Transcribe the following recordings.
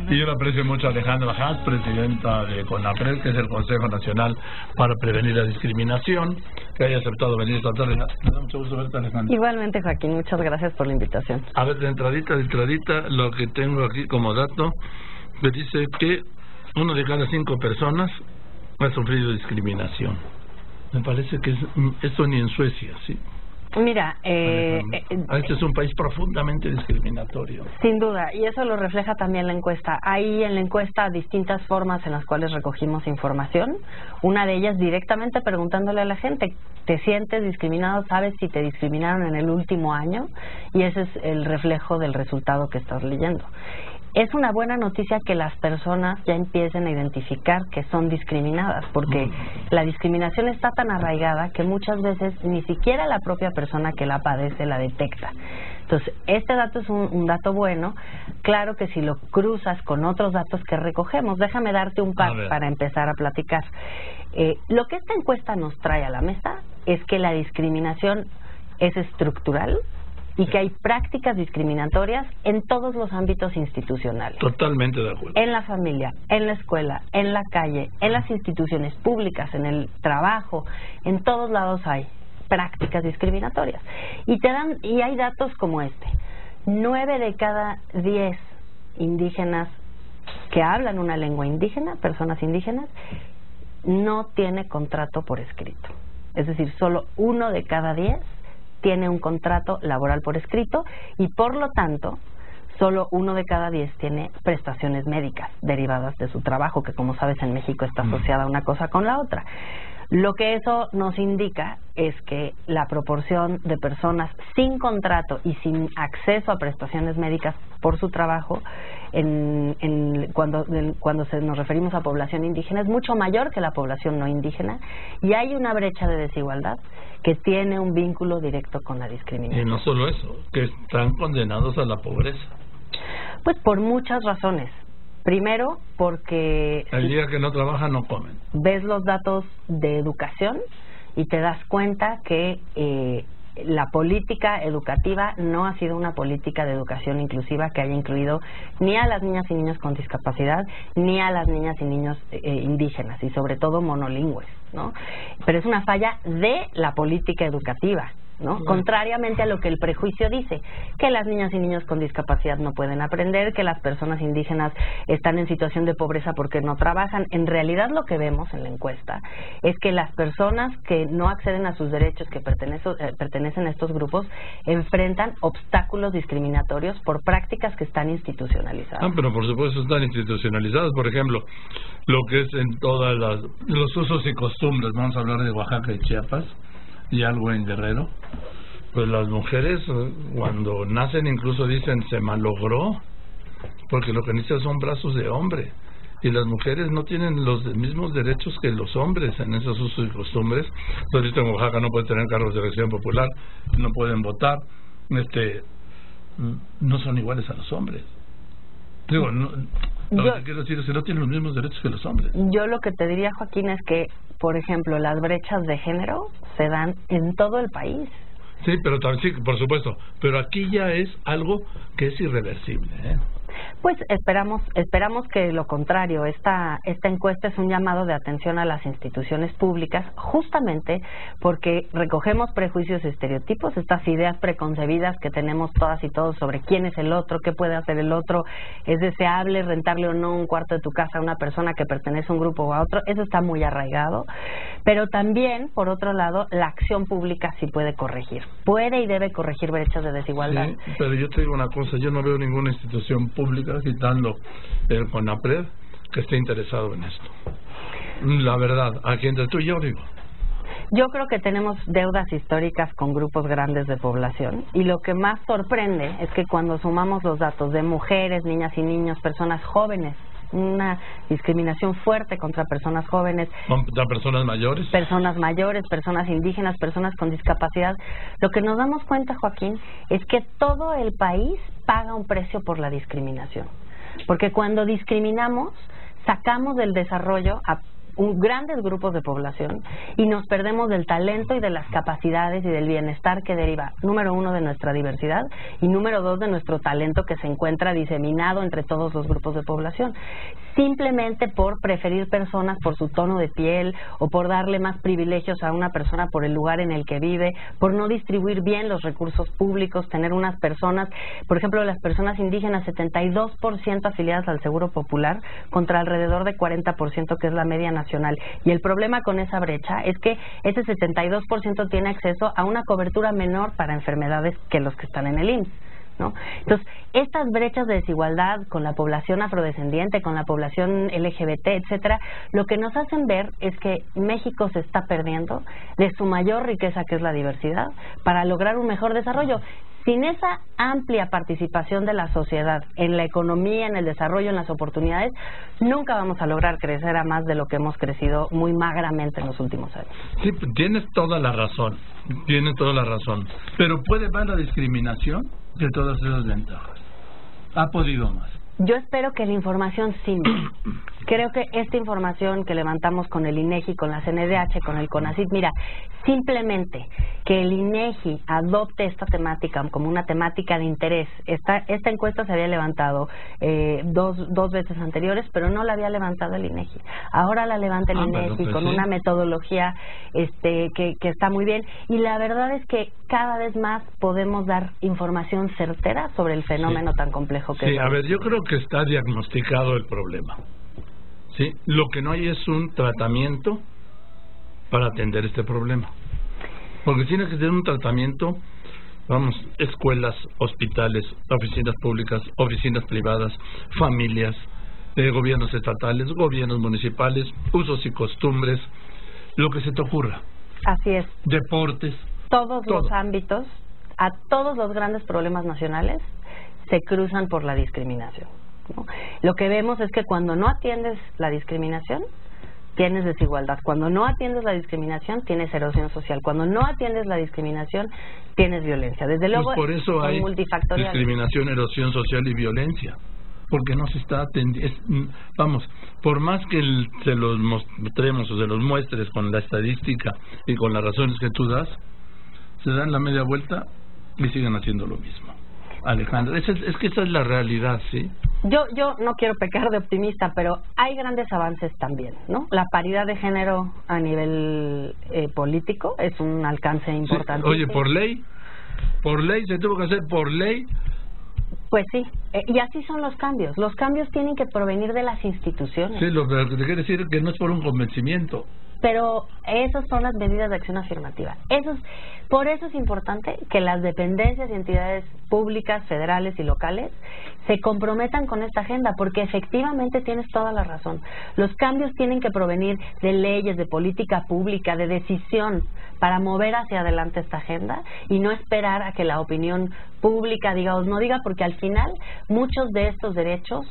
Y yo le aprecio mucho a Alejandra Haas, presidenta de CONAPRED, que es el Consejo Nacional para Prevenir la Discriminación, que haya aceptado venir esta tarde. Me da mucho gusto verte, Alejandra. Igualmente, Joaquín, muchas gracias por la invitación. A ver, de entradita, lo que tengo aquí como dato, me dice que 1 de cada 5 personas ha sufrido discriminación. Me parece que esto ni en Suecia, ¿sí? Mira, este es un país profundamente discriminatorio. Sin duda, y eso lo refleja también la encuesta. Hay en la encuesta distintas formas en las cuales recogimos información. Una de ellas directamente preguntándole a la gente, ¿te sientes discriminado? ¿Sabes si te discriminaron en el último año? Y ese es el reflejo del resultado que estás leyendo. Es una buena noticia que las personas ya empiecen a identificar que son discriminadas, porque la discriminación está tan arraigada que muchas veces ni siquiera la propia persona que la padece la detecta. Entonces, este dato es un dato bueno. Claro que si lo cruzas con otros datos que recogemos, déjame darte un par para empezar a platicar. Lo que esta encuesta nos trae a la mesa es que la discriminación es estructural y que hay prácticas discriminatorias en todos los ámbitos institucionales. Totalmente de acuerdo. En la familia, en la escuela, en la calle, en las instituciones públicas, en el trabajo, en todos lados hay prácticas discriminatorias. Y hay datos como este. 9 de cada 10 indígenas que hablan una lengua indígena, personas indígenas, no tiene contrato por escrito. Es decir, solo 1 de cada 10 tiene un contrato laboral por escrito y por lo tanto solo 1 de cada 10 tiene prestaciones médicas derivadas de su trabajo, que como sabes en México está asociada una cosa con la otra. Lo que eso nos indica es que la proporción de personas sin contrato y sin acceso a prestaciones médicas por su trabajo cuando nos referimos a población indígena es mucho mayor que la población no indígena, y hay una brecha de desigualdad que tiene un vínculo directo con la discriminación. Y no solo eso, que están condenados a la pobreza. Pues por muchas razones. Primero, porque el día que no trabajan no comen. Ves los datos de educación y te das cuenta que la política educativa no ha sido una política de educación inclusiva que haya incluido ni a las niñas y niños con discapacidad ni a las niñas y niños indígenas, y sobre todo monolingües, ¿no? Pero es una falla de la política educativa, ¿no? Contrariamente a lo que el prejuicio dice, que las niñas y niños con discapacidad no pueden aprender, que las personas indígenas están en situación de pobreza porque no trabajan. En realidad lo que vemos en la encuesta es que las personas que no acceden a sus derechos, que pertenecen a estos grupos, enfrentan obstáculos discriminatorios por prácticas que están institucionalizadas. Pero por supuesto están institucionalizadas. Por ejemplo, lo que es en todas los usos y costumbres, vamos a hablar de Oaxaca y Chiapas y algo en Guerrero, pues las mujeres cuando nacen incluso dicen se malogró, porque lo que necesitan son brazos de hombre, y las mujeres no tienen los mismos derechos que los hombres en esos usos y costumbres. Entonces en Oaxaca no pueden tener cargos de elección popular, no pueden votar, no son iguales a los hombres. Digo, lo que quiero decir es que no tienen los mismos derechos que los hombres. Yo lo que te diría, Joaquín, es que, por ejemplo, las brechas de género se dan en todo el país. Sí, pero sí, por supuesto. Pero aquí ya es algo que es irreversible, ¿eh? Pues esperamos que lo contrario. Esta encuesta es un llamado de atención a las instituciones públicas, justamente porque recogemos prejuicios y estereotipos, estas ideas preconcebidas que tenemos todas y todos sobre quién es el otro, qué puede hacer el otro, es deseable rentarle o no un cuarto de tu casa a una persona que pertenece a un grupo o a otro. Eso está muy arraigado, pero también, por otro lado, la acción pública sí puede corregir, puede y debe corregir brechas de desigualdad. Sí, pero yo te digo una cosa, yo no veo ninguna institución pública, quitando el CONAPRED, que esté interesado en esto. La verdad, aquí entre tú y yo digo. Yo creo que tenemos deudas históricas con grupos grandes de población, y lo que más sorprende es que cuando sumamos los datos de mujeres, niñas y niños, personas jóvenes, una discriminación fuerte contra personas jóvenes, contra personas mayores, personas indígenas, personas con discapacidad, lo que nos damos cuenta, Joaquín, es que todo el país paga un precio por la discriminación, porque cuando discriminamos sacamos del desarrollo a grandes grupos de población y nos perdemos del talento y de las capacidades y del bienestar que deriva, número 1, de nuestra diversidad y número 2, de nuestro talento que se encuentra diseminado entre todos los grupos de población, simplemente por preferir personas por su tono de piel o por darle más privilegios a una persona por el lugar en el que vive, por no distribuir bien los recursos públicos, tener unas personas, por ejemplo, las personas indígenas, 72% afiliadas al Seguro Popular contra alrededor de 40% que es la media nacional. Y el problema con esa brecha es que ese 72% tiene acceso a una cobertura menor para enfermedades que los que están en el IMSS, ¿no? Entonces, estas brechas de desigualdad con la población afrodescendiente, con la población LGBT, etcétera, lo que nos hacen ver es que México se está perdiendo de su mayor riqueza, que es la diversidad, para lograr un mejor desarrollo. Sin esa amplia participación de la sociedad en la economía, en el desarrollo, en las oportunidades, nunca vamos a lograr crecer a más de lo que hemos crecido muy magramente en los últimos años. Sí, tienes toda la razón, pero puede más la discriminación que todas esas ventajas. Ha podido más. Yo espero que la información sirva. Creo que esta información que levantamos con el INEGI, con la CNDH, con el CONACYT, mira, simplemente que el INEGI adopte esta temática como una temática de interés. Esta encuesta se había levantado dos veces anteriores, pero no la había levantado el INEGI. Ahora la levanta el INEGI con una metodología que está muy bien. Y la verdad es que cada vez más podemos dar información certera sobre el fenómeno tan complejo que es. Sí, a ver, yo creo que está diagnosticado el problema. Sí, lo que no hay es un tratamiento para atender este problema. Porque tiene que tener un tratamiento, escuelas, hospitales, oficinas públicas, oficinas privadas, familias, gobiernos estatales, gobiernos municipales, usos y costumbres, lo que se te ocurra. Así es. Deportes. Todos los ámbitos, a todos los grandes problemas nacionales se cruzan por la discriminación, ¿no? Lo que vemos es que cuando no atiendes la discriminación, tienes desigualdad. Cuando no atiendes la discriminación, tienes erosión social. Cuando no atiendes la discriminación, tienes violencia. Desde luego, pues por eso hay multifactorial. Discriminación, erosión social y violencia. Porque no se está atendiendo. Por más que se los mostremos o se los muestres con la estadística y con las razones que tú das, se dan la media vuelta y siguen haciendo lo mismo. Alejandra, es que esa es la realidad, ¿sí? Yo no quiero pecar de optimista, pero hay grandes avances también, ¿no? La paridad de género a nivel político es un alcance importante. Sí. Oye, por ley se tuvo que hacer por ley. Pues sí, y así son los cambios. Los cambios tienen que provenir de las instituciones. Sí, lo que te quiere decir es que no es por un convencimiento. Pero esas son las medidas de acción afirmativa. Por eso es importante que las dependencias y entidades públicas, federales y locales se comprometan con esta agenda, porque efectivamente tienes toda la razón. Los cambios tienen que provenir de leyes, de política pública, de decisión, para mover hacia adelante esta agenda y no esperar a que la opinión pública diga o no diga, porque al final muchos de estos derechos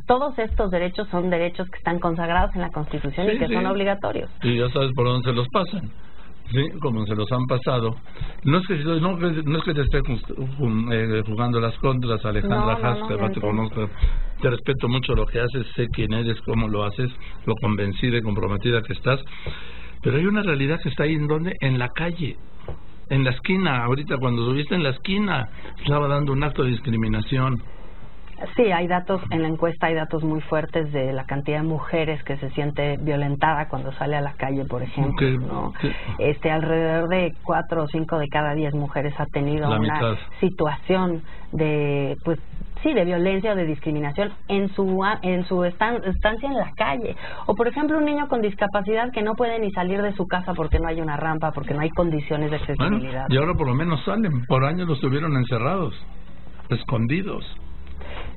todos estos derechos son derechos que están consagrados en la Constitución y que son obligatorios. Y ya sabes por dónde se los pasan, sí, como se los han pasado. No es que te esté jugando las contras, Alejandra Haas, te conozco, te respeto mucho lo que haces, sé quién eres, cómo lo haces, lo convencida y comprometida que estás, pero hay una realidad que está ahí en la calle, en la esquina. Ahorita cuando estuviste en la esquina estaba dando un acto de discriminación. Sí, hay datos, en la encuesta hay datos muy fuertes de la cantidad de mujeres que se siente violentada cuando sale a la calle, por ejemplo, ¿no? Alrededor de 4 o 5 de cada 10 mujeres ha tenido una situación de, de violencia o de discriminación en su estancia en la calle. O, por ejemplo, un niño con discapacidad que no puede ni salir de su casa porque no hay una rampa, porque no hay condiciones de accesibilidad. Y ahora por lo menos salen. Por años los tuvieron encerrados, escondidos.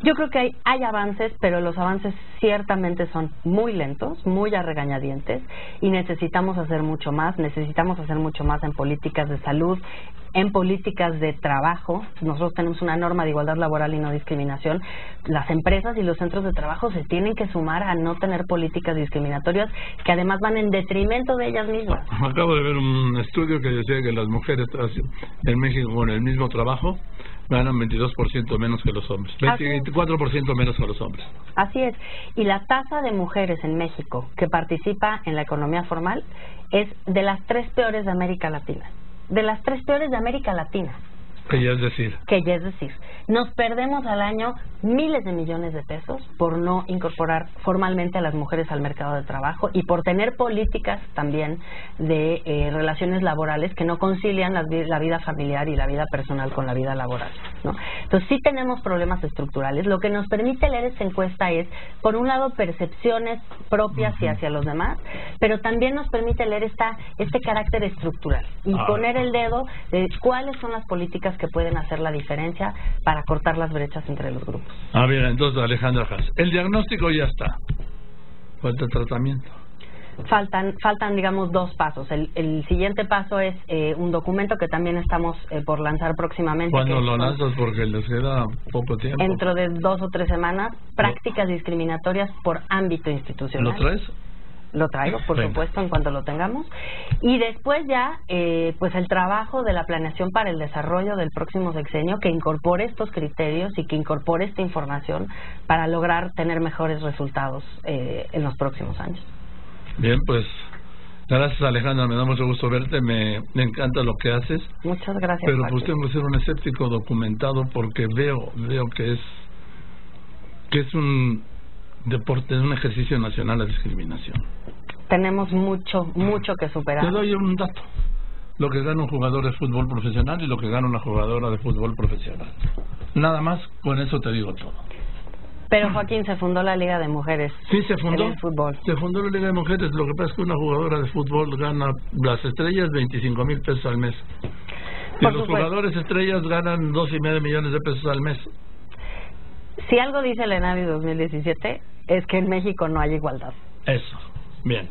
Yo creo que hay avances, pero los avances ciertamente son muy lentos, muy a regañadientes, y necesitamos hacer mucho más en políticas de salud, en políticas de trabajo. Nosotros tenemos una norma de igualdad laboral y no discriminación. Las empresas y los centros de trabajo se tienen que sumar a no tener políticas discriminatorias que además van en detrimento de ellas mismas. Acabo de ver un estudio que decía que las mujeres en México con el mismo trabajo ganan 22% menos que los hombres, 24% menos que los hombres. Así es. Y la tasa de mujeres en México que participa en la economía formal es de las 3 peores de América Latina. De las 3 peores de América Latina. Que ya es decir. Nos perdemos al año miles de millones de pesos por no incorporar formalmente a las mujeres al mercado de trabajo y por tener políticas también de relaciones laborales que no concilian la vida familiar y la vida personal con la vida laboral, ¿no? Entonces sí tenemos problemas estructurales. Lo que nos permite leer esta encuesta es, por un lado, percepciones propias y hacia los demás, pero también nos permite leer este carácter estructural y poner el dedo de cuáles son las políticas que pueden hacer la diferencia para cortar las brechas entre los grupos. Bien, entonces Alejandra Haas, el diagnóstico ya está, falta el tratamiento. Faltan digamos 2 pasos. El siguiente paso es un documento que también estamos por lanzar próximamente. ¿Cuándo lo lanzas? Porque les queda poco tiempo. Dentro de 2 o 3 semanas, prácticas discriminatorias por ámbito institucional. ¿Lo traes? Lo traigo, por supuesto, en cuanto lo tengamos. Y después ya, pues el trabajo de la planeación para el desarrollo del próximo sexenio, que incorpore estos criterios y que incorpore esta información para lograr tener mejores resultados en los próximos años. Bien, pues gracias, Alejandra, me da mucho gusto verte, me encanta lo que haces. Muchas gracias, pero pues tengo que ser un escéptico documentado porque veo que es un deporte, es un ejercicio nacional la discriminación. Tenemos mucho que superar. Te doy un dato: lo que gana un jugador de fútbol profesional y lo que gana una jugadora de fútbol profesional. Nada más, con eso te digo todo. Pero Joaquín, se fundó la Liga de Mujeres. Sí, se fundó. En el fútbol. Se fundó la Liga de Mujeres. Lo que pasa es que una jugadora de fútbol gana, las estrellas, 25,000 pesos al mes. Y los jugadores estrellas ganan 2,5 millones de pesos al mes. Si algo dice el ENADI 2017 es que en México no hay igualdad. Eso. Bien.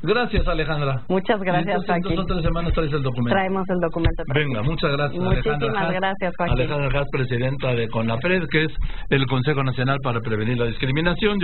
Gracias, Alejandra. Muchas gracias, Joaquín. En 2 o 3 semanas traes el documento. Traemos el documento. Venga, muchas gracias. Muchísimas gracias, Joaquín. Alejandra Haas, presidenta de CONAPRED, que es el Consejo Nacional para Prevenir la Discriminación.